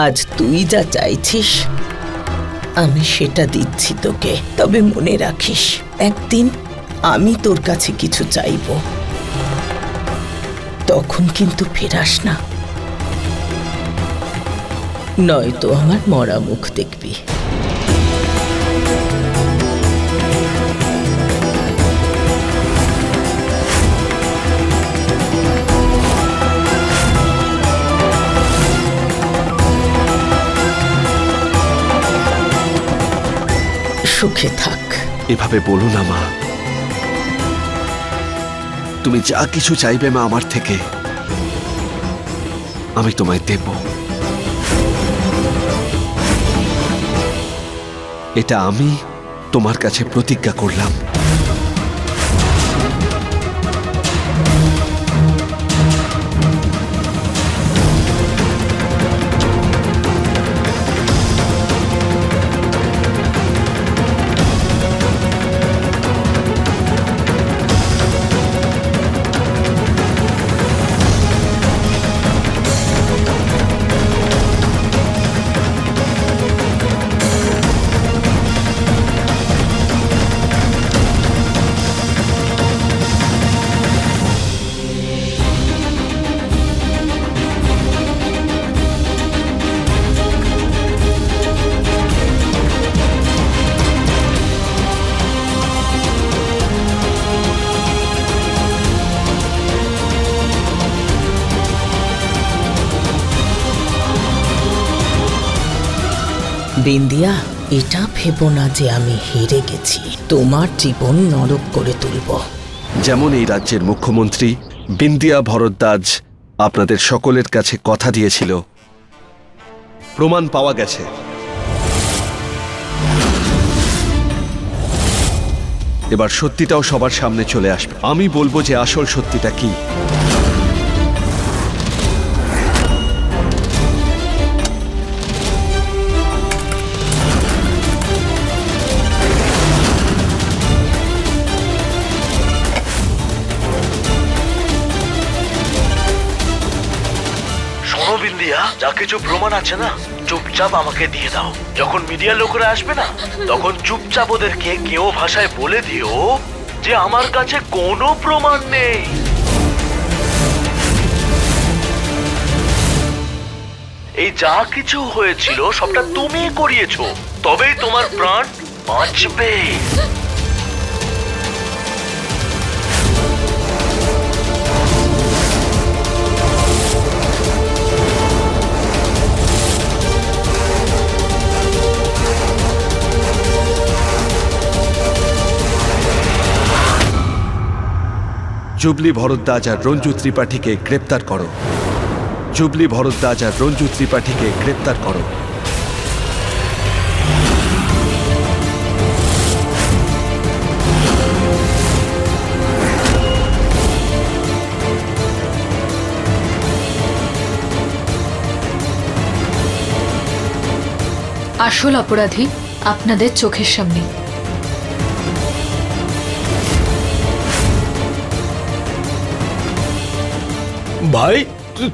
আজ তুই যা চাইছিস আমি সেটা দিচ্ছি তোকে, তবে মনে রাখিস একদিন আমি তোর কাছে কিছু চাইব, তখন কিন্তু ফেরাস না, নয়তো আমার মরা মুখ দেখবি। সুখে থাক। এভাবে বলো না মা, তুমি যা কিছু চাইবে মা আমার থেকে আমি তোমায় দেব। এটা আমি তোমার কাছে প্রতিজ্ঞা করলাম। বিন্দিয়া, এটা ভেবো না যে আমি হেরে গেছি, তোমার জীবন নরক করে তুলব। যেমন এই রাজ্যের মুখ্যমন্ত্রী বিন্দিয়া ভরদ্বাজ আপনাদের সকলের কাছে কথা দিয়েছিল, প্রমাণ পাওয়া গেছে। এবার সত্যিটাও সবার সামনে চলে আসবে। আমি বলবো যে আসল সত্যিটা কি। যা কিছু প্রমাণ আছে না চুপচাপ আমাকে দিয়ে দাও। যখন মিডিয়ার লোকেরা আসবে না তখন চুপচাপ ওদেরকে কেউ ভাষায় বলে দিও যে আমার কাছে কোনো প্রমাণ নেই। এই যা কিছু হয়েছিল সবটা তুমি করিয়েছো, তবেই তোমার প্রাণ বাঁচবে। জুবলি ভরদ্বাজ আর রঞ্জু ত্রিপাঠীকে গ্রেপ্তার করো। জুবলি ভরদ্বাজ আর রঞ্জু ত্রিপাঠীকে গ্রেপ্তার করো। আসল অপরাধী আপনাদের চোখের সামনে। ভাই,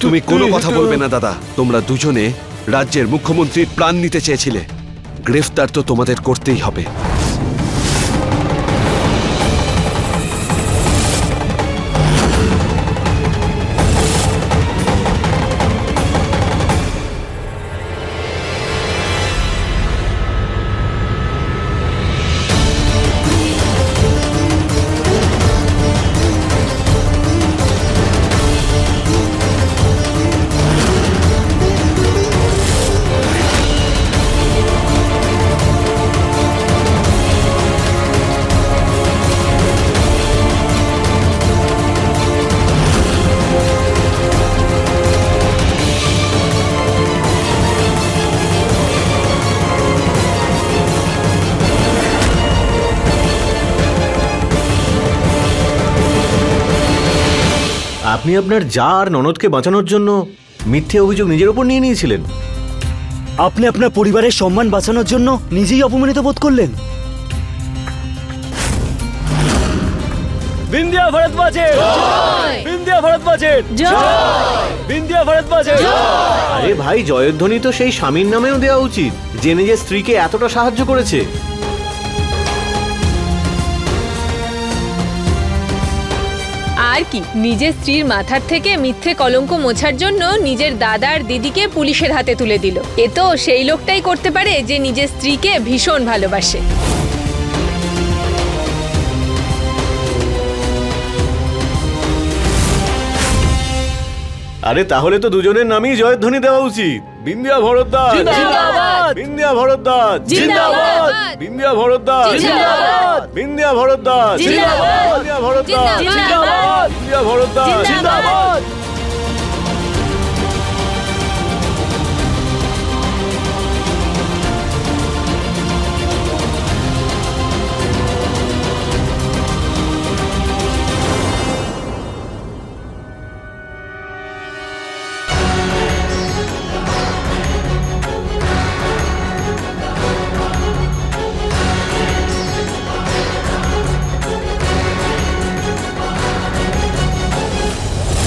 তুমি কোনো কথা বলবে না দাদা। তোমরা দুজনে রাজ্যের মুখ্যমন্ত্রীর প্রাণ নিতে চেয়েছিলে, গ্রেফতার তো তোমাদের করতেই হবে। আপনি আপনার জা আর ননদকে বাঁচানোর জন্য মিথ্যে অভিযোগ নিজের উপর নিয়ে নিয়েছিলেন। আপনি আপনার পরিবারের সম্মান বাঁচানোর জন্য নিজেই অপমানিত বোধ করলেন। বিন্দিয়া ভরদ্বাজের জয়, বিন্দিয়া ভরদ্বাজের জয়, বিন্দিয়া ভরদ্বাজের জয়। আরে ভাই, জয়ধ্বনি তো সেই স্বামীর নামেও দেওয়া উচিত, যে নিজের স্ত্রীকে এতটা সাহায্য করেছে। আর কি, নিজের স্ত্রীর মাথার থেকে মিথ্যে কলঙ্ক মোছার জন্য নিজের দাদা আর দিদিকে পুলিশের হাতে তুলে দিল। এ তো সেই লোকটাই করতে পারে যে নিজের স্ত্রীকে ভীষণ ভালোবাসে। আরে তাহলে তো দুজনের নামই জয়ধ্বনি দেওয়া উচিত। বিন্দিয়া ভরদ্বাজ জিন্দাবাদ, বিন্দিয়া ভরদ্বাজ জিন্দাবাদ, বিন্দিয়া ভরদ্বাজ জিন্দাবাদ, বিন্দিয়া ভরদ্বাজ জিন্দাবাদ, বিন্দিয়া ভরদ্বাজ জিন্দাবাদ, বিন্দিয়া ভরদ্বাজ জিন্দাবাদ।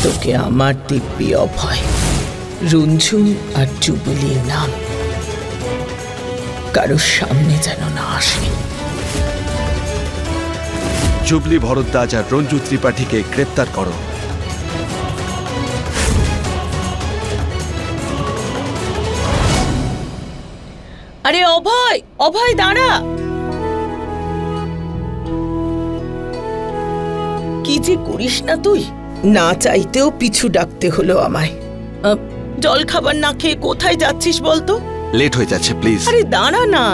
তোকে আমার দিব্যি অভয়, রুনঝুন আর জুবলির নাম কারোর সামনে যেন না আসে। জুবলি ভরদ্বাজ আর রঞ্জু ত্রিপাঠীকে গ্রেপ্তার করো। আরে অভয়, অভয় দাঁড়া। কি যে করিস না তুই, না চাইতেও পিছু ডাকতে হলো আমায়। জল খাবার না খেয়ে কোথায় যাচ্ছিস বলতো? লেট হয়ে যাচ্ছে, প্লিজ। আরে দাঁড়া না।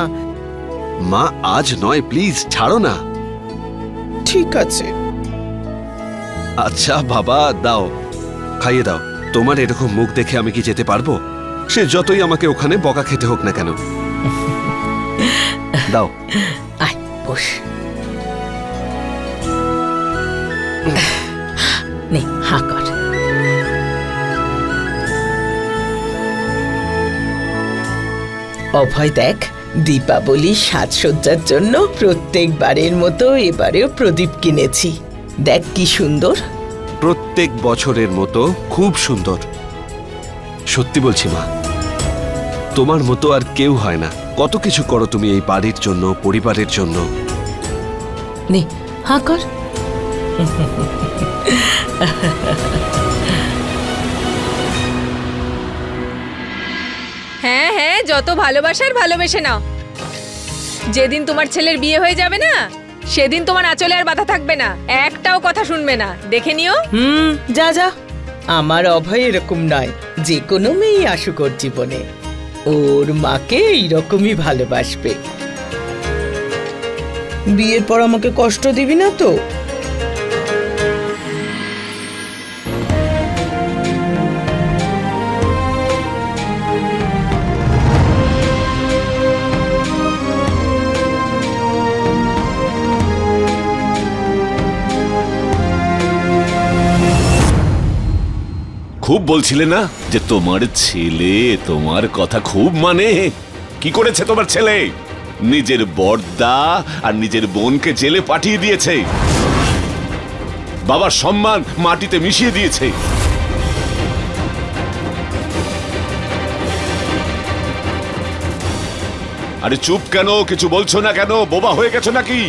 মা, আজ নয়, প্লিজ ছাড়ো না। ঠিক আছে। আচ্ছা বাবা, দাও, খাইয়ে দাও। তোমার এরকম মুখ দেখে আমি কি যেতে পারবো? সে যতই আমাকে ওখানে বকা খেতে হোক না কেন। দাও। আয় বস। নে, হা কর। অভয় দেখ, দীপাবলি সাজসজ্জার জন্য প্রত্যেকবারের মতো এবারেও প্রদীপ কিনেছি। দেখ কি সুন্দর। প্রত্যেক বছরের মতো খুব সুন্দর। সত্যি বলছি মা, তোমার মতো আর কেউ হয় না। কত কিছু করো তুমি এই বাড়ির জন্য, পরিবারের জন্য। নে, হা কর। হ্যাঁ হ্যাঁ, যত ভালোবাসার ভালোবেসে নাও। যেদিন তোমার ছেলের বিয়ে হয়ে যাবে না, সেদিন তোমার আঁচলে আর বাধা থাকবে না, একটাও কথা শুনবে না। দেখে নিও। যা যা। আমার অভয় এরকম নয়, যে কোনো মেয়েই আসুক ওর জীবনে, ওর মাকে এইরকমই ভালোবাসবে। বিয়ের পর আমাকে কষ্ট দিবি না তো? খুব বলছিলে না যে তোমার ছেলে তোমার কথা খুব মানে। কি করেছে তোমার ছেলে? নিজের বড়দা আর নিজের বোনকে জেলে পাঠিয়ে দিয়েছে, বাবার সম্মান মাটিতে মিশিয়ে দিয়েছে। আরে চুপ কেন? কিছু বলছো না কেন? বোবা হয়ে গেছো নাকি?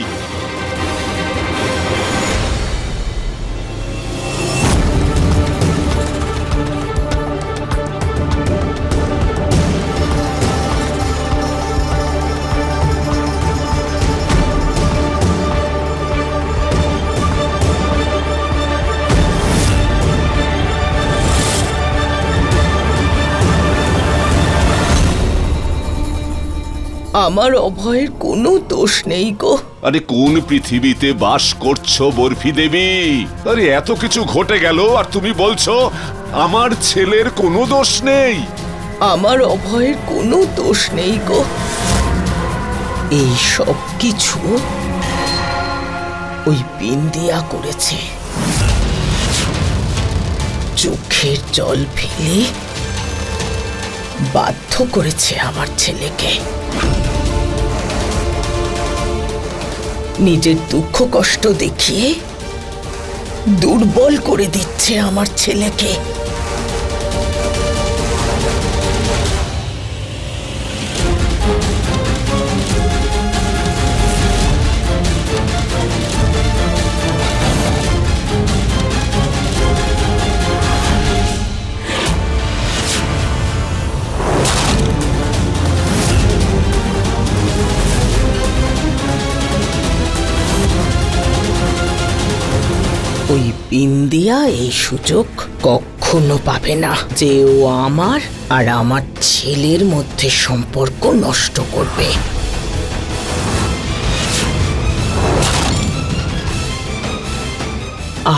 আমার অভয়ের কোনো দোষ নেই গো। আরে কোন পৃথিবীতে বাস করছো বরফি দেবী? আরে এত কিছু ঘটে গেল আর তুমি বলছো আমার ছেলের কোনো দোষ নেই। আমার অভয়ের কোনো দোষ নেই গো। এই সব কিছু ওই বিন্দিয়া করেছে। চোখের জল ফেলে বাধ্য করেছে আমার ছেলেকে। নিজের দুঃখ কষ্ট দেখিয়ে দুর্বল করে দিচ্ছে আমার ছেলেকে। ওই বিন্দিয়া এই সুযোগ কখনো পাবে না যে ও আমার আর আমার ছেলের মধ্যে সম্পর্ক নষ্ট করবে।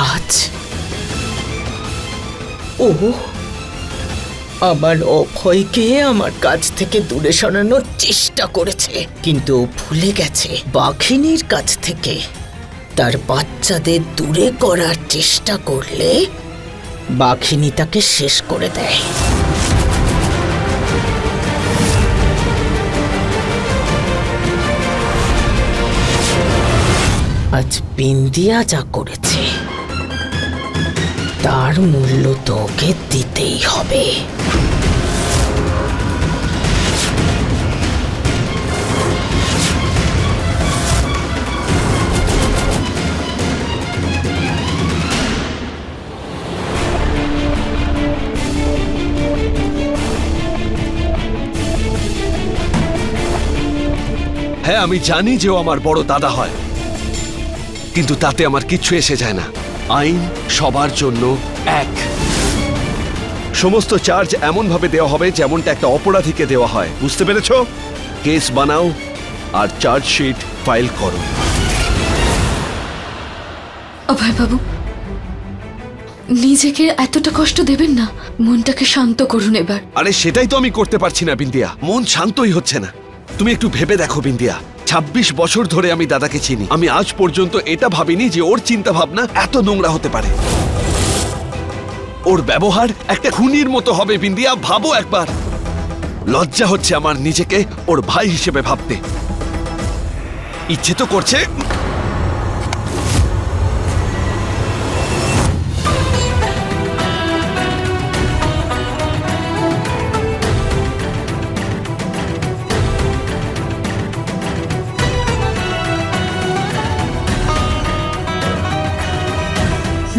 আজ ও আবার অভয়কে আমার কাছ থেকে দূরে সরানোর চেষ্টা করেছে, কিন্তু ও ভুলে গেছে বাঘিনীর কাছ থেকে তার বাচ্চাদের দূরে করার চেষ্টা করলে বাঘিনী তাকে শেষ করে দেয়। আজ বিন্দিয়া যা করেছে তার মূল্য তোকে দিতেই হবে। হ্যাঁ, আমি জানি যে ও আমার বড় দাদা হয়, কিন্তু তাতে আমার কিচ্ছু এসে যায় না। আইন সবার জন্য এক। সমস্ত চার্জ এমন ভাবে দেওয়া হবে যেমনটা একটা অপরাধীকে দেওয়া হয়, বুঝতে পেরেছো? কেস বানাও আর চার্জশিট ফাইল করো। অভয় বাবু, নিজেকে এতটা কষ্ট দেবেন না, মনটাকে শান্ত করুন এবার। আরে সেটাই তো আমি করতে পারছি না বিন্দিয়া, মন শান্তই হচ্ছে না। তুমি একটু ভেবে দেখো বিন্দিয়া, 26 বছর ধরে আমি দাদাকে চিনি, আমি আজ পর্যন্ত এটা ভাবিনি যে ওর চিন্তা ভাবনা এত নোংরা হতে পারে। ওর ব্যবহার একটা খুনির মতো হবে বিন্দিয়া, ভাবো একবার। লজ্জা হচ্ছে আমার নিজেকে ওর ভাই হিসেবে ভাবতে। ইচ্ছে তো করছে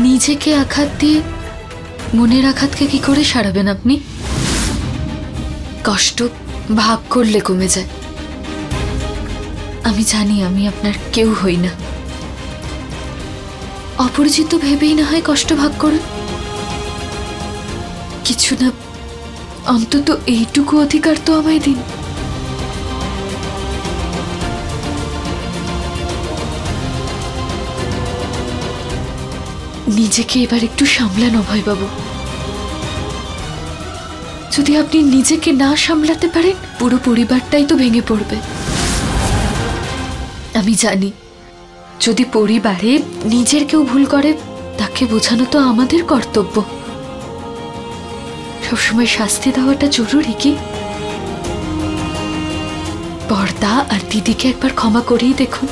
নিজেকে আঘাত দিয়ে মনের আঘাতকে কি করে সারাবেন আপনি? কষ্ট ভাগ করলে কমে যায়। আমি জানি আমি আপনার কেউ হই না, অপরিচিত ভেবেই না হয় কষ্ট ভাগ করুন। কিছু না, অন্তত এইটুকু অধিকার তো আমায় দিন। নিজেকে এবার একটু সামলান অভয়বাবু। যদি আপনি নিজেকে না সামলাতে পারেন, পুরো পরিবারটাই তো ভেঙে পড়বে। আমি জানি যদি পরিবারে নিজের কেউ ভুল করে তাকে বোঝানো তো আমাদের কর্তব্য। সবসময় শাস্তি দেওয়াটা জরুরি কি? বড়দা আর দিদিকে একবার ক্ষমা করেই দেখুন,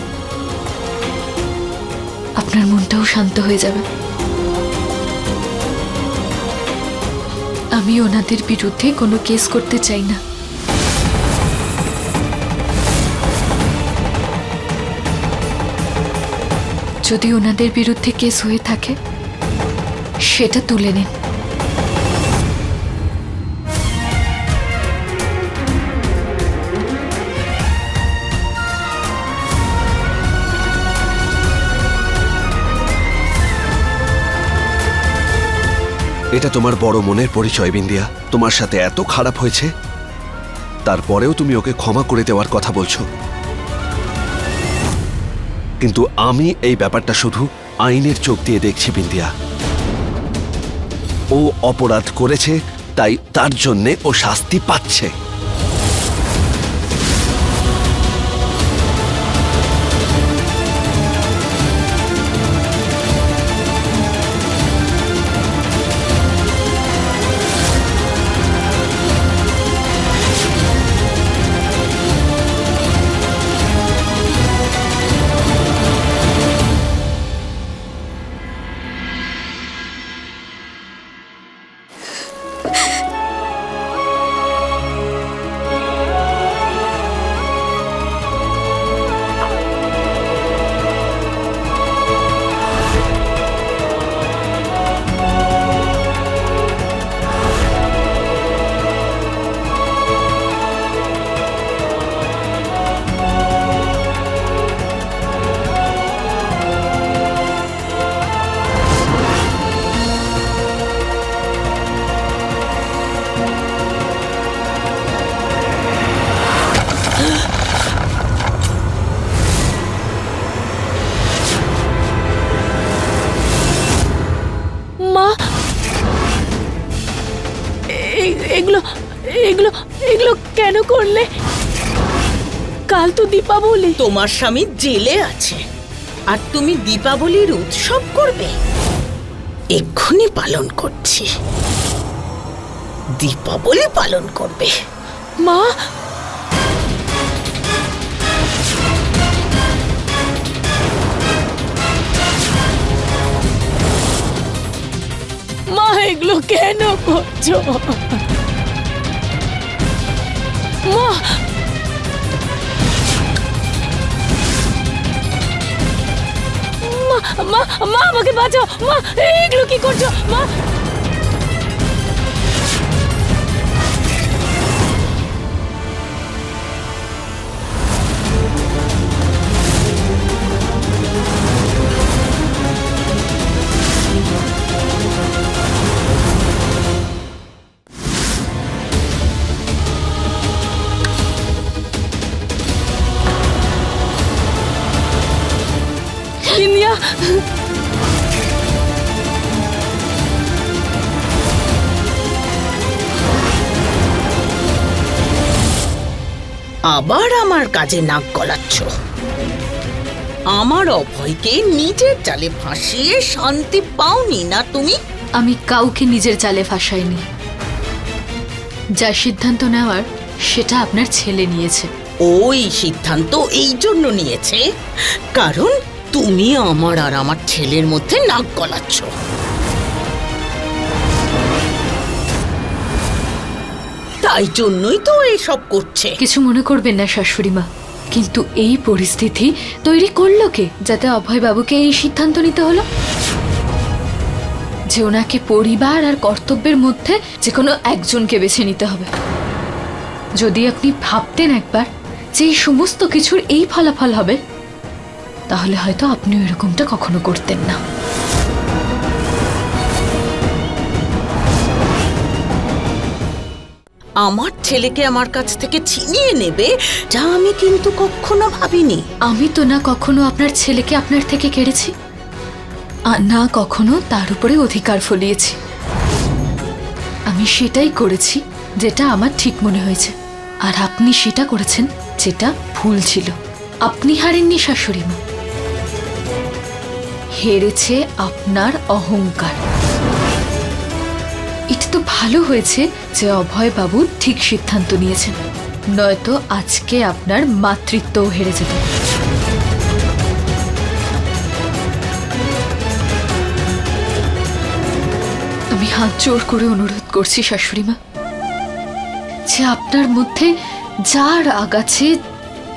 আপনার মনটাও শান্ত হয়ে যাবে। আমি ওনাদের বিরুদ্ধে কোনো কেস করতে চাই না। যদি ওনাদের বিরুদ্ধে কেস হয়ে থাকে সেটা তুলে নিন। এটা তোমার বড় মনের পরিচয় বিন্দিয়া। তোমার সাথে এত খারাপ হয়েছে, তারপরেও তুমি ওকে ক্ষমা করে দেওয়ার কথা বলছো। কিন্তু আমি এই ব্যাপারটা শুধু আইনের চোখ দিয়ে দেখছি বিন্দিয়া। ও অপরাধ করেছে, তাই তার জন্যে ও শাস্তি পাচ্ছে। বললে? কাল তো দীপাবলি। তোমার স্বামী জেলে আছে আর তুমি দীপাবলির উৎসব করবে? এক্ষুনি পালন করছি, দীপাবলি পালন করবে। মা, মা এগুলো কেন করছো? মা, মা, মা আমাকে বাঁচাও। মা, এগুলো কি করছো? মা, বিন্দিয়া, আবার আমার কাজে নাক গলাচ্ছ। আমার অভয়কে নিজের জালে ফাঁসিয়ে শান্তি পাওনি না তুমি? আমি কাউকে নিজের জালে ফাঁসাইনি। যা সিদ্ধান্ত নেওয়ার সেটা আপনার ছেলে নিয়েছে। ওই সিদ্ধান্ত এই জন্য নিয়েছে কারণ তুমি আমার আর আমার ছেলের মধ্যে নাক গলাচ্ছ। তাই জন্যই তো এসব করছে। কিছু মনে করবেন না শাশুড়ি মা, কিন্তু এই পরিস্থিতি তৈরি করলো কে যাতে অভয় বাবুকে এই সিদ্ধান্ত নিতে হলো যে ওনাকে পরিবার আর কর্তব্যের মধ্যে যে কোনো একজনকে বেছে নিতে হবে? যদি আপনি ভাবতেন একবার যে এই সমস্ত কিছুর এই ফলাফল হবে, তাহলে হয়তো আপনিও এরকমটা কখনো করতেন না। আমার ছেলেকে আমার কাছ থেকে ছিনিয়ে নেবে, যা আমি কিন্তু কখনো ভাবিনি। আমি তো না কখনো আপনার ছেলেকে আপনার থেকে কেড়েছি, আর না কখনো তার উপরে অধিকার ফলিয়েছি। আমি সেটাই করেছি যেটা আমার ঠিক মনে হয়েছে, আর আপনি সেটা করেছেন যেটা ভুল ছিল। আপনি হারেননি শাশুড়ি মা, হেরেছে আপনার অহংকার। এটা তো ভালো হয়েছে যে অভয় বাবু ঠিক সিদ্ধান্ত নিয়েছেন, নয়তো আজকে আপনার মাতৃত্বও হেরে যেত। আমি হাত জোর করে অনুরোধ করছি শাশুড়ি মা, যে আপনার মধ্যে যা রাগ আছে,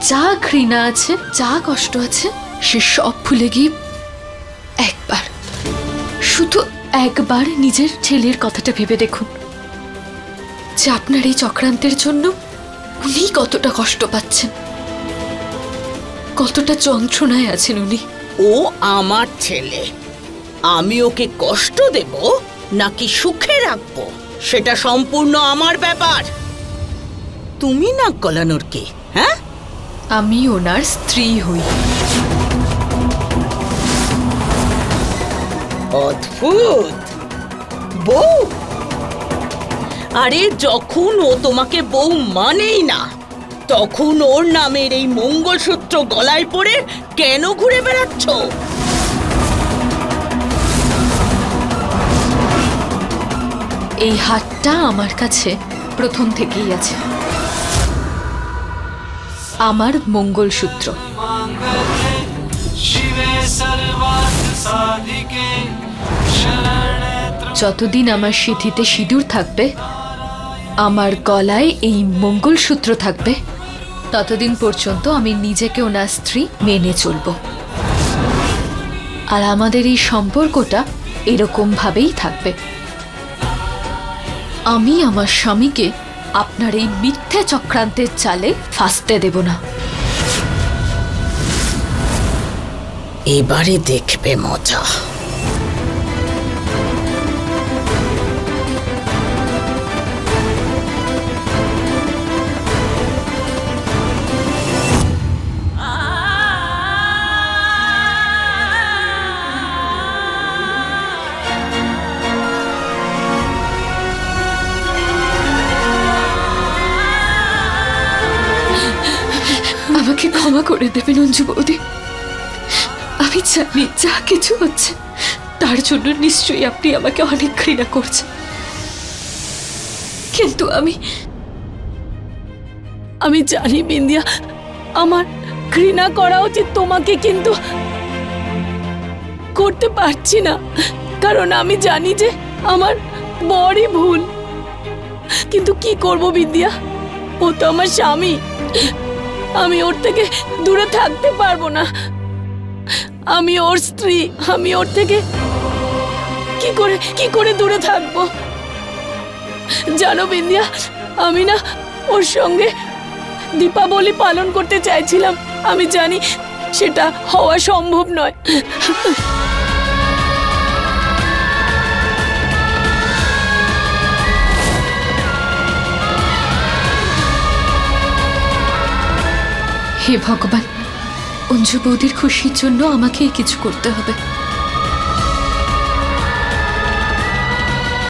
যা ঘৃণা আছে, যা কষ্ট আছে, সে সব ভুলে গিয়ে একবার, শুধু একবার নিজের ছেলের কথাটা ভেবে দেখুন যে আপনার এই চক্রান্তের জন্য উনি কতটা কষ্ট পাচ্ছেন, কতটা যন্ত্রণায় আছেন উনি। ও আমার ছেলে, আমি ওকে কষ্ট দেব নাকি সুখে রাখবো সেটা সম্পূর্ণ আমার ব্যাপার। তুমি নাক গলানোর কে? হ্যাঁ, আমি ওনার স্ত্রী হই। অদ্ভুত বউ। আরে যখন ও তোমাকে বউ মানেই না, তখন ওর নামের এই মঙ্গলসূত্র গলায় পরে কেন ঘুরে বেড়াচ্ছ? এই হাতটা আমার কাছে প্রথম থেকেই আছে, আমার মঙ্গলসূত্র। যতদিন আমার সিঁথিতে সিঁদুর থাকবে, আমার গলায় এই মঙ্গলসূত্র থাকবে, ততদিন পর্যন্ত আমি নিজেকে ওনার স্ত্রী মেনে চলব। আর আমাদের এই সম্পর্কটা এরকম ভাবেই থাকবে। আমি আমার স্বামীকে আপনার এই মিথ্যে চক্রান্তের চালে ফাঁসতে দেব না। এবারে দেখবে মজা। ক্ষমা করে দেবেন অঞ্জু বৌদি। আমি জানি যা কিছু হচ্ছে তার জন্য নিশ্চয়ই আপনি আমাকে অনেক ঘৃণা করছেন, কিন্তু আমি জানি বিন্দিয়া, আমার ঘৃণা করা উচিত তোমাকে, কিন্তু করতে পারছি না, কারণ আমি জানি যে আমার বড়ই ভুল। কিন্তু কি করব বিন্দিয়া, ও তো আমার স্বামী, আমি ওর থেকে দূরে থাকতে পারবো না। আমি ওর স্ত্রী, আমি ওর থেকে কি করে দূরে থাকবো? জানো বিন্দিয়া, আমি না ওর সঙ্গে দীপাবলি পালন করতে চাইছিলাম। আমি জানি সেটা হওয়া সম্ভব নয়। হে ভগবান, অঞ্জু বৌদির খুশির জন্য আমাকেই কিছু করতে হবে।